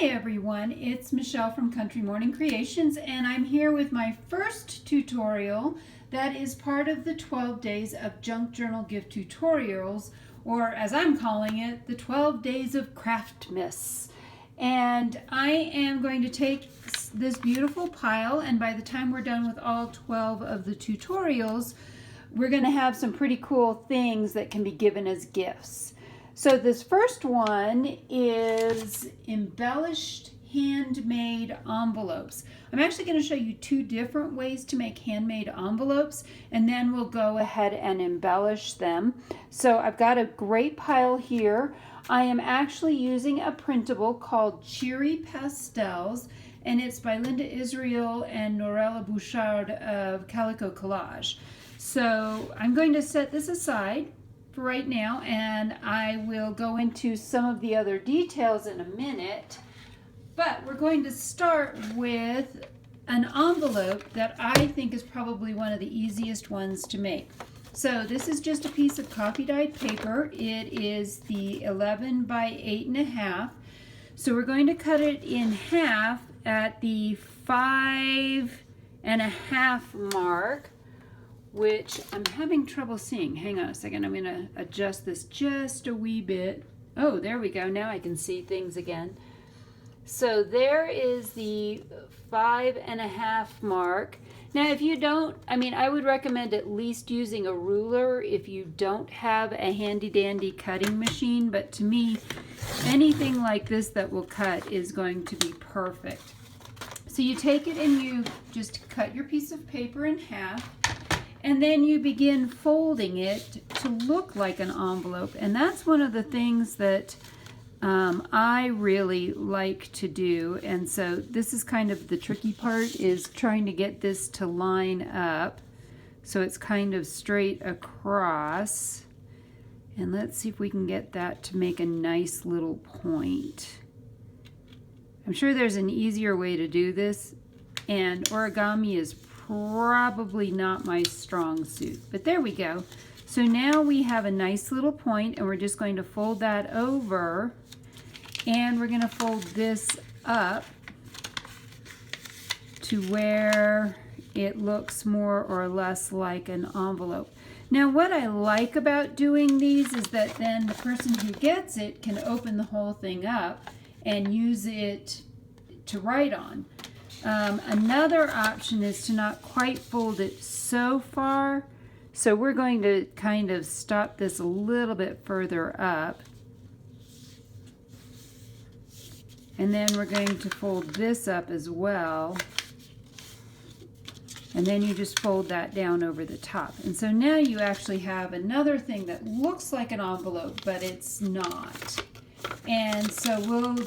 Hi everyone, it's Michelle from Country Morning Creations, and I'm here with my first tutorial that is part of the 12 days of Junk Journal Gift Tutorials, or as I'm calling it, the 12 days of Craftmas. And I am going to take this beautiful pile, and by the time we're done with all 12 of the tutorials, we're going to have some pretty cool things that can be given as gifts. So this first one is embellished handmade envelopes. I'm actually going to show you two different ways to make handmade envelopes, and then we'll go ahead and embellish them. So I've got a great pile here. I am actually using a printable called Cheery Pastels, and it's by Linda Israel and Norella Bouchard of Calico Collage. So I'm going to set this aside for right now, and I will go into some of the other details in a minute, but we're going to start with an envelope that I think is probably one of the easiest ones to make. So this is just a piece of coffee dyed paper. It is the 11 by 8.5. So we're going to cut it in half at the 5.5 mark, which I'm having trouble seeing. Hang on a second, I'm gonna adjust this just a wee bit. Oh, there we go, now I can see things again. So there is the 5.5 mark. Now if you don't, I would recommend at least using a ruler if you don't have a handy dandy cutting machine, but to me, anything like this that will cut is going to be perfect. So you take it and you just cut your piece of paper in half, and then you begin folding it to look like an envelope. And that's one of the things that I really like to do. And so this is kind of the tricky part, is trying to get this to line up so it's kind of straight across. And let's see if we can get that to make a nice little point. I'm sure there's an easier way to do this, and origami is probably not my strong suit, but there we go. So now we have a nice little point, and we're just going to fold that over, and we're going to fold this up to where it looks more or less like an envelope. Now what I like about doing these is that then the person who gets it can open the whole thing up and use it to write on. Another option is to not quite fold it so far. So we're going to kind of stop this a little bit further up. And then we're going to fold this up as well. And then you just fold that down over the top. And so now you actually have another thing that looks like an envelope, but it's not. And so we'll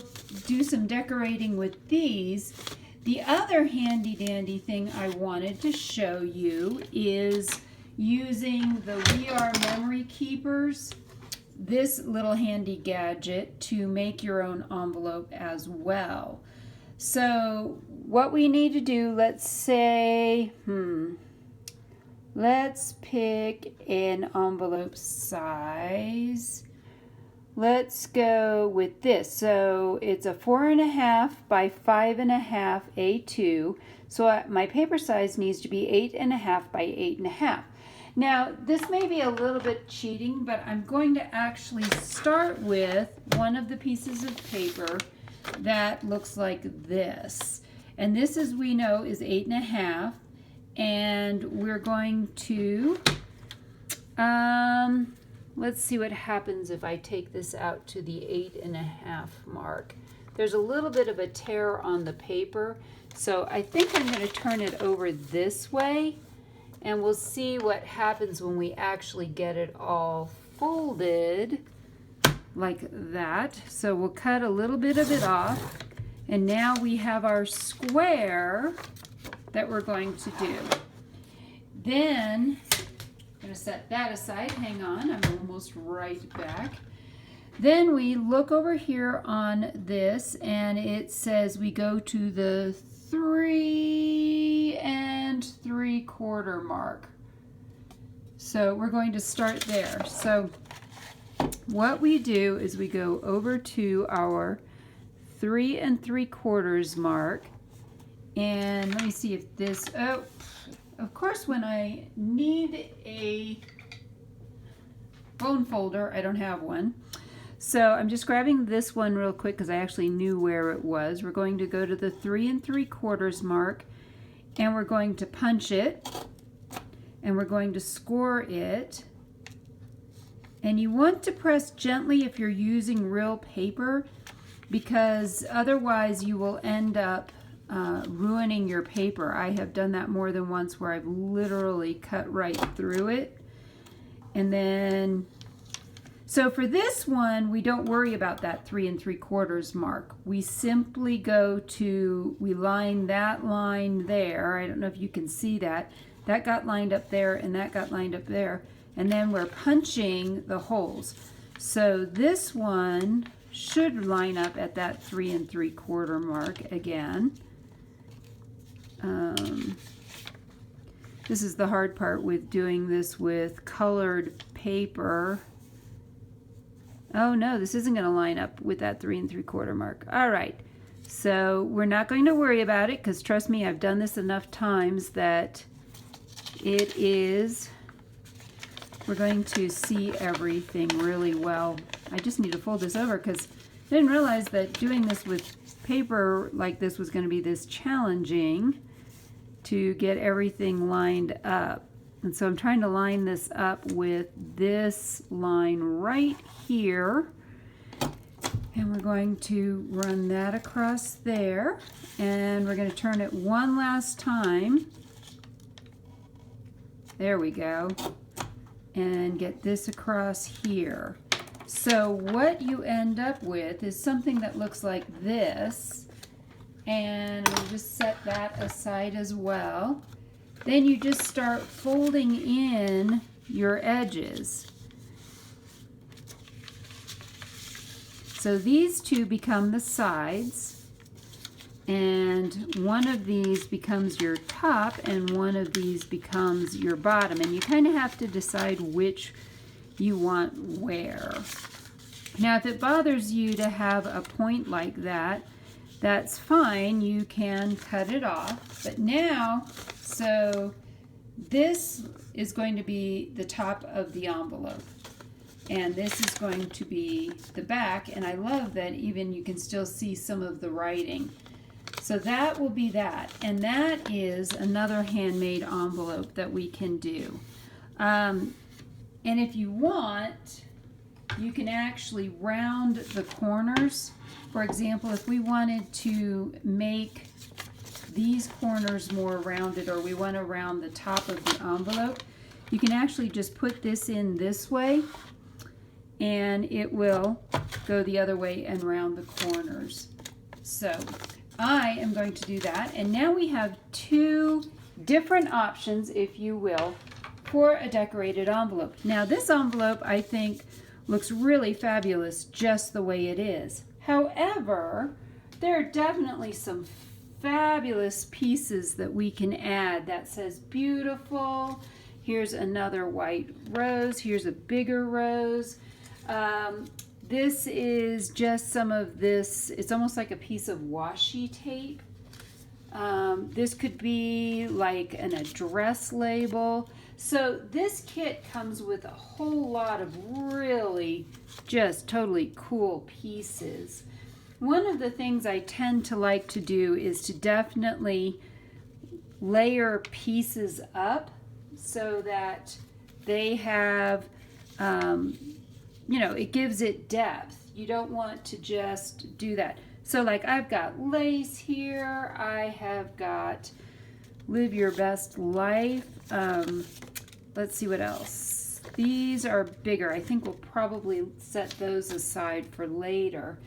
do some decorating with these. The other handy dandy thing I wanted to show you is using the We Are Memory Keepers, this little handy gadget, to make your own envelope as well. So what we need to do, let's say, let's pick an envelope size. Let's go with this. So it's a 4.5 by 5.5 A2. So my paper size needs to be 8.5 by 8.5. Now this may be a little bit cheating, but I'm going to actually start with one of the pieces of paper that looks like this. And this, as we know, is 8.5. And we're going to, let's see what happens if I take this out to the 8.5 mark. There's a little bit of a tear on the paper, so I think I'm going to turn it over this way, and we'll see what happens when we actually get it all folded like that. So we'll cut a little bit of it off, and now we have our square that we're going to do. Then I'm going to set that aside. Hang on, I'm almost right back. Then we look over here on this, and it says we go to the 3 3/4 mark. So we're going to start there. So what we do is we go over to our 3 3/4 mark. And let me see if this, oh, of course when I need a bone folder, I don't have one. So I'm just grabbing this one real quick because I actually knew where it was. We're going to go to the 3 3/4 mark, and we're going to punch it, and we're going to score it. And you want to press gently if you're using real paper, because otherwise you will end up ruining your paper. I have done that more than once where I've literally cut right through it. And then, so for this one, we don't worry about that 3 3/4 mark. We simply go to, we line that line there. I don't know if you can see that. That got lined up there and that got lined up there. And then we're punching the holes. So this one should line up at that 3 3/4 mark again. This is the hard part with doing this with colored paper. Oh no, this isn't going to line up with that 3 3/4 mark. All right, so we're not going to worry about it because trust me, I've done this enough times that it is, we're going to see everything really well. I just need to fold this over because I didn't realize that doing this with paper like this was going to be this challenging to get everything lined up. And so I'm trying to line this up with this line right here. And we're going to run that across there. And we're going to turn it one last time. There we go. And get this across here. So what you end up with is something that looks like this. And we'll just set that aside as well. Then you just start folding in your edges. So these two become the sides, and one of these becomes your top and one of these becomes your bottom, and you kind of have to decide which you want where. Now if it bothers you to have a point like that, that's fine, you can cut it off. But now, so this is going to be the top of the envelope, and this is going to be the back, and I love that even you can still see some of the writing. So that will be that, and that is another handmade envelope that we can do. And if you want, you can actually round the corners. For example, if we wanted to make these corners more rounded, or we want to round the top of the envelope, you can actually just put this in this way and it will go the other way and round the corners. So I am going to do that, and now we have two different options, if you will, for a decorated envelope. Now this envelope I think looks really fabulous just the way it is. However, there are definitely some fabulous pieces that we can add. That says beautiful. Here's another white rose. Here's a bigger rose. This is just some of this. It's almost like a piece of washi tape. This could be like an address label. So this kit comes with a whole lot of really just totally cool pieces. One of the things I tend to like to do is to definitely layer pieces up so that they have, you know, it gives it depth. You don't want to just do that. So like I've got lace here, I have got live your best life. Let's see what else. These are bigger. I think we'll probably set those aside for later.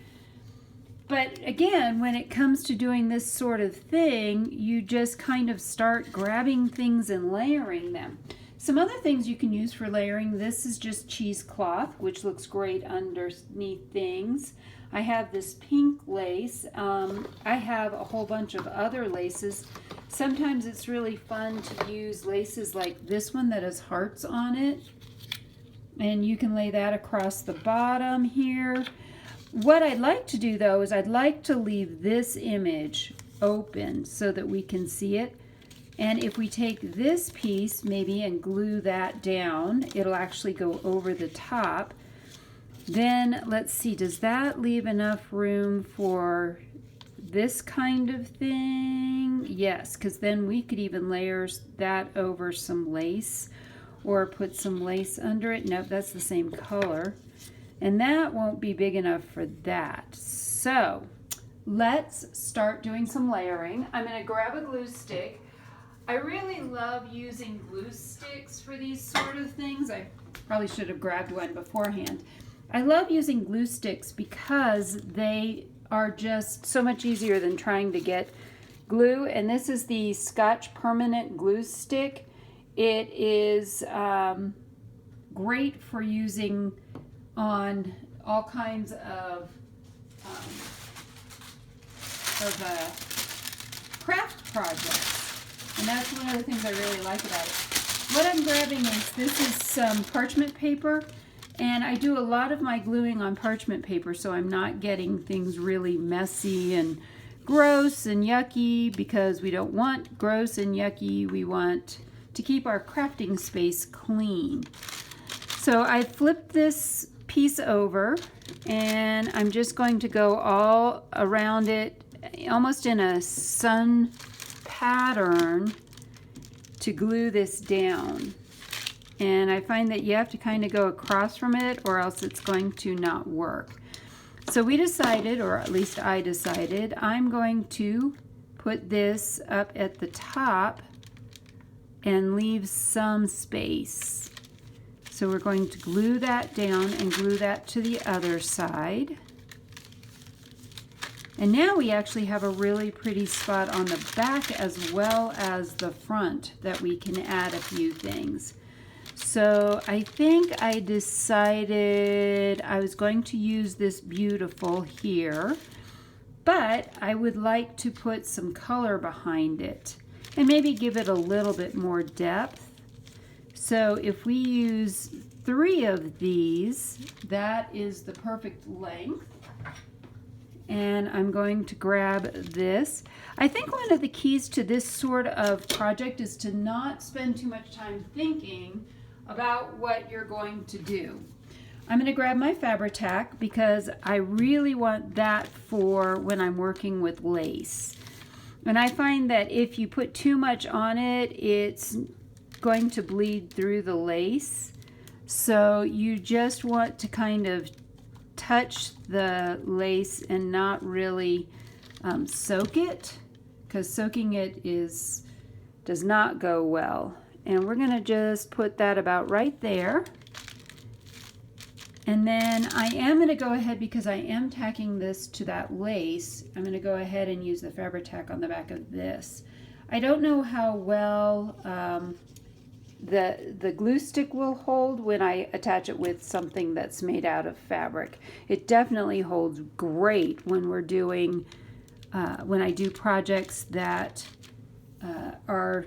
But again, when it comes to doing this sort of thing, you just kind of start grabbing things and layering them. Some other things you can use for layering, this is just cheesecloth, which looks great underneath things. I have this pink lace. I have a whole bunch of other laces. Sometimes it's really fun to use laces like this one that has hearts on it. And you can lay that across the bottom here. What I'd like to do though is I'd like to leave this image open so that we can see it. And if we take this piece maybe and glue that down, it'll actually go over the top. Then let's see, does that leave enough room for this kind of thing? Yes, because then we could even layer that over some lace or put some lace under it. Nope, that's the same color. And that won't be big enough for that. So let's start doing some layering. I'm going to grab a glue stick. I really love using glue sticks for these sort of things. I probably should have grabbed one beforehand. I love using glue sticks because they are just so much easier than trying to get glue. And this is the Scotch Permanent Glue Stick. It is great for using on all kinds of craft projects. And that's one of the things I really like about it. What I'm grabbing is, this is some parchment paper, and I do a lot of my gluing on parchment paper, so I'm not getting things really messy and gross and yucky, because we don't want gross and yucky. We want to keep our crafting space clean. So I flipped this piece over, and I'm just going to go all around it, almost in a sun pattern, to glue this down. And I find that you have to kind of go across from it or else it's going to not work. So we decided, or at least I decided, I'm going to put this up at the top and leave some space. So we're going to glue that down and glue that to the other side. And now we actually have a really pretty spot on the back as well as the front that we can add a few things. So I think I decided I was going to use this beautiful here, but I would like to put some color behind it and maybe give it a little bit more depth. So if we use 3 of these, that is the perfect length. And I'm going to grab this. I think one of the keys to this sort of project is to not spend too much time thinking about what you're going to do. I'm going to grab my Fabri-Tac because I really want that for when I'm working with lace. And I find that if you put too much on it, it's going to bleed through the lace. So you just want to kind of touch the lace and not really soak it, because soaking it does not go well. And we're going to just put that about right there. And then I am going to go ahead, because I am tacking this to that lace, I'm going to go ahead and use the Fabri-Tac on the back of this. I don't know how well the glue stick will hold when I attach it with something that's made out of fabric. It definitely holds great when we're doing, when I do projects that are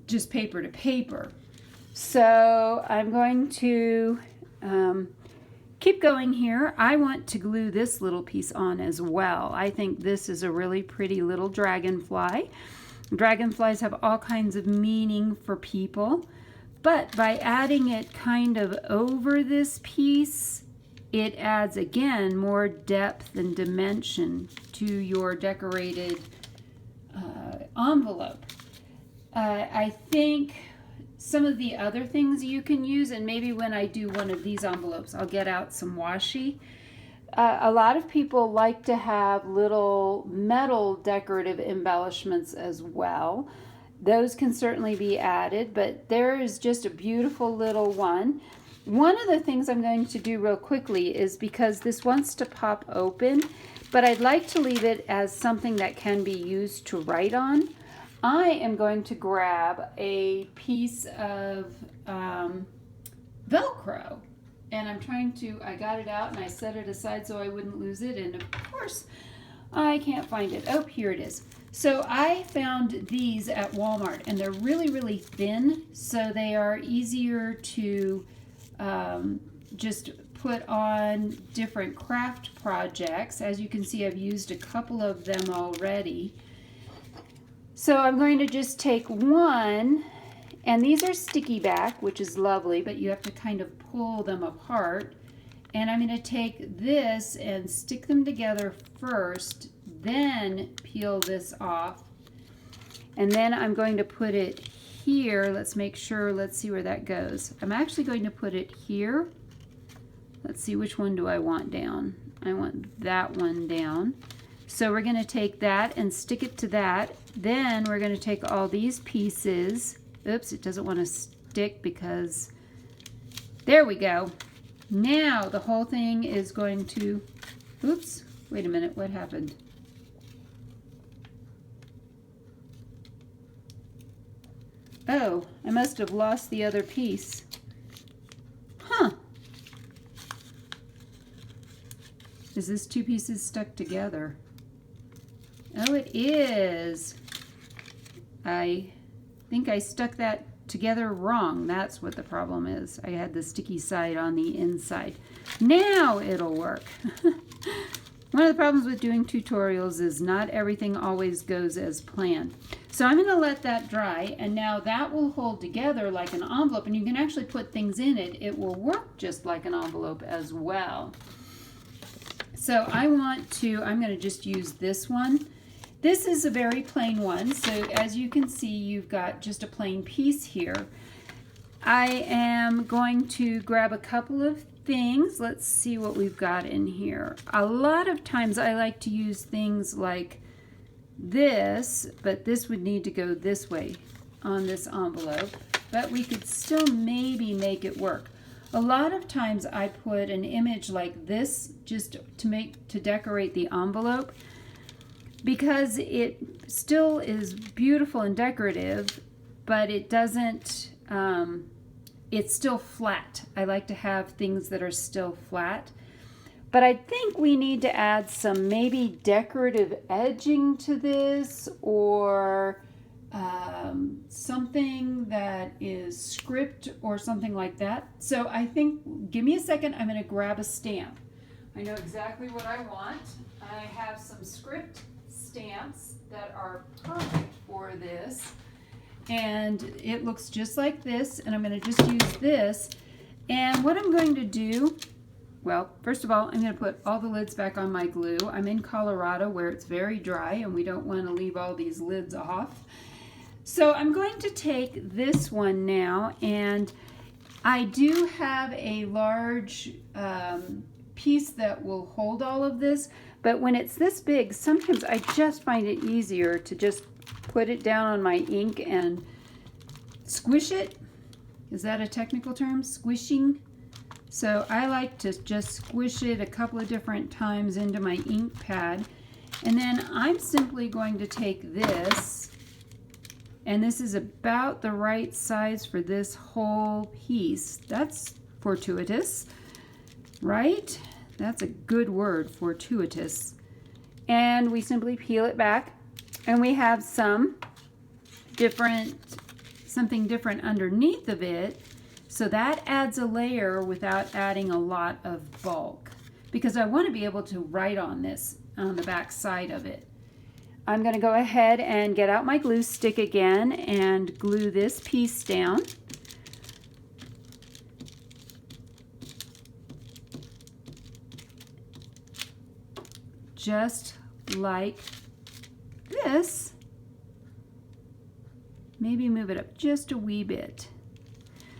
just paper to paper. So I'm going to keep going here. I want to glue this little piece on as well. I think this is a really pretty little dragonfly. Dragonflies have all kinds of meaning for people, but by adding it kind of over this piece, it adds again more depth and dimension to your decorated envelope. I think some of the other things you can use, and maybe when I do one of these envelopes, I'll get out some washi. A lot of people like to have little metal decorative embellishments as well. Those can certainly be added, but there is just a beautiful little one. One of the things I'm going to do real quickly is, because this wants to pop open, but I'd like to leave it as something that can be used to write on, I am going to grab a piece of Velcro. And I'm trying to, I got it out and I set it aside so I wouldn't lose it. And of course, I can't find it. Oh, here it is. So I found these at Walmart, and they're really, really thin. So they are easier to just put on different craft projects. As you can see, I've used a couple of them already. So I'm going to just take one, and these are sticky back, which is lovely, but you have to kind of pull them apart. And I'm going to take this and stick them together first, then peel this off. And then I'm going to put it here. Let's make sure, let's see where that goes. I'm actually going to put it here. Let's see, which one do I want down? I want that one down. So we're going to take that and stick it to that. Then we're going to take all these pieces. Oops, it doesn't want to stick because, there we go. Now the whole thing is going to, oops, wait a minute, what happened? Oh, I must have lost the other piece. Huh. Is this two pieces stuck together? Oh, it is. I think I stuck that together wrong. That's what the problem is. I had the sticky side on the inside. Now it'll work. One of the problems with doing tutorials is not everything always goes as planned. So I'm going to let that dry, and now that will hold together like an envelope, and you can actually put things in it. It will work just like an envelope as well. So I'm going to just use this one. This is a very plain one, so as you can see, you've got just a plain piece here. I am going to grab a couple of things. Let's see what we've got in here. A lot of times I like to use things like this, but this would need to go this way on this envelope, but we could still maybe make it work. A lot of times I put an image like this just to decorate the envelope, because it still is beautiful and decorative, but it doesn't, it's still flat. I like to have things that are still flat. But I think we need to add some maybe decorative edging to this, or something that is script or something like that. So I think, give me a second, I'm going to grab a stamp. I know exactly what I want. I have some script stamps that are perfect for this, and it looks just like this, and I'm going to just use this. And what I'm going to do, well, first of all, I'm going to put all the lids back on my glue. I'm in Colorado where it's very dry and we don't want to leave all these lids off. So I'm going to take this one now, and I do have a large piece that will hold all of this, but when it's this big, sometimes I just find it easier to just put it down on my ink and squish it. Is that a technical term? Squishing? So I like to just squish it a couple of different times into my ink pad, and then I'm simply going to take this, and this is about the right size for this whole piece. That's fortuitous, right? That's a good word, fortuitous. And we simply peel it back, and we have something different underneath of it. So that adds a layer without adding a lot of bulk, because I want to be able to write on this on the back side of it. I'm going to go ahead and get out my glue stick again and glue this piece down. Just like this. Maybe move it up just a wee bit.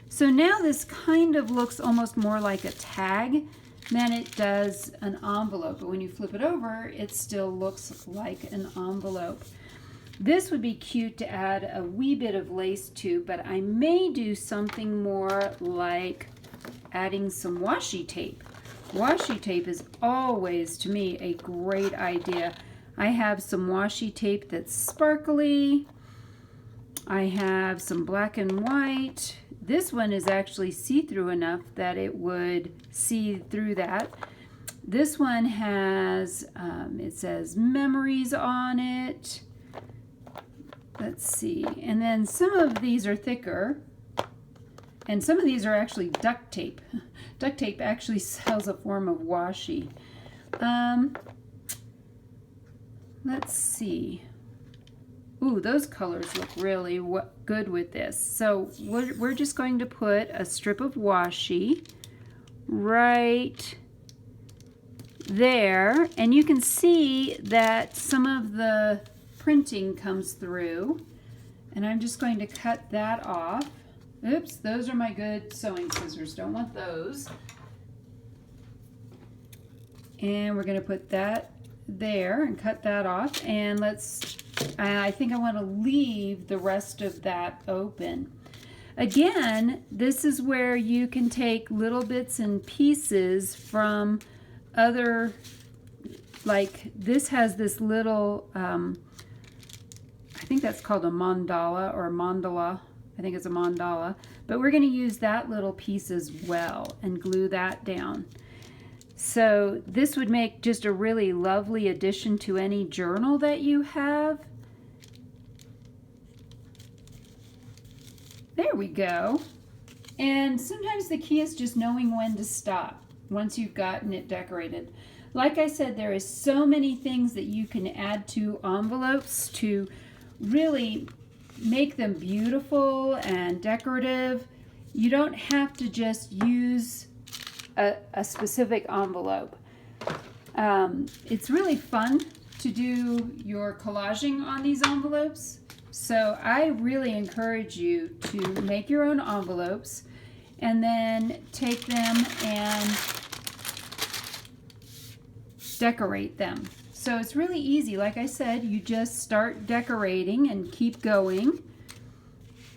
So now this kind of looks almost more like a tag than it does an envelope, but when you flip it over, it still looks like an envelope. This would be cute to add a wee bit of lace to, but I may do something more like adding some washi tape. Washi tape is always, to me, a great idea. I have some washi tape that's sparkly. I have some black and white. This one is actually see-through enough that it would see through that. This one has, it says memories on it. Let's see. And then some of these are thicker. And some of these are actually duct tape. Duct tape actually sells a form of washi. Let's see. Ooh, those colors look really good with this. So we're just going to put a strip of washi right there. And you can see that some of the printing comes through. And I'm just going to cut that off. Oops, those are my good sewing scissors. Don't want those. And we're going to put that there and cut that off. And I think I want to leave the rest of that open. Again, this is where you can take little bits and pieces from other, like this has this little, I think that's called a mandala or a mandala. I think it's a mandala. But we're going to use that little piece as well and glue that down. So this would make just a really lovely addition to any journal that you have. There we go. And sometimes the key is just knowing when to stop once you've gotten it decorated. Like I said, there is so many things that you can add to envelopes to really make them beautiful and decorative. You don't have to just use a specific envelope. It's really fun to do your collaging on these envelopes. So I really encourage you to make your own envelopes and then take them and decorate them. So it's really easy. Like I said, you just start decorating and keep going,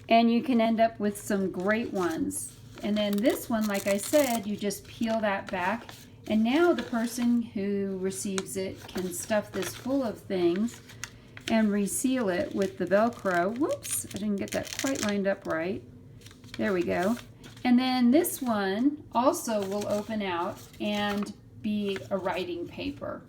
and you can end up with some great ones. And then this one, like I said, you just peel that back, and now the person who receives it can stuff this full of things and reseal it with the Velcro. Whoops, I didn't get that quite lined up right. There we go. And then this one also will open out and be a writing paper.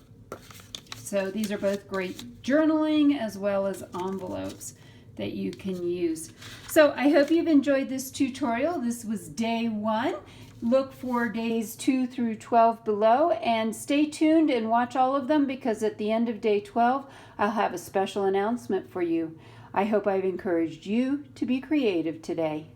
So these are both great journaling as well as envelopes that you can use. So I hope you've enjoyed this tutorial. This was day 1. Look for days 2 through 12 below, and stay tuned and watch all of them, because at the end of day 12 I'll have a special announcement for you. I hope I've encouraged you to be creative today.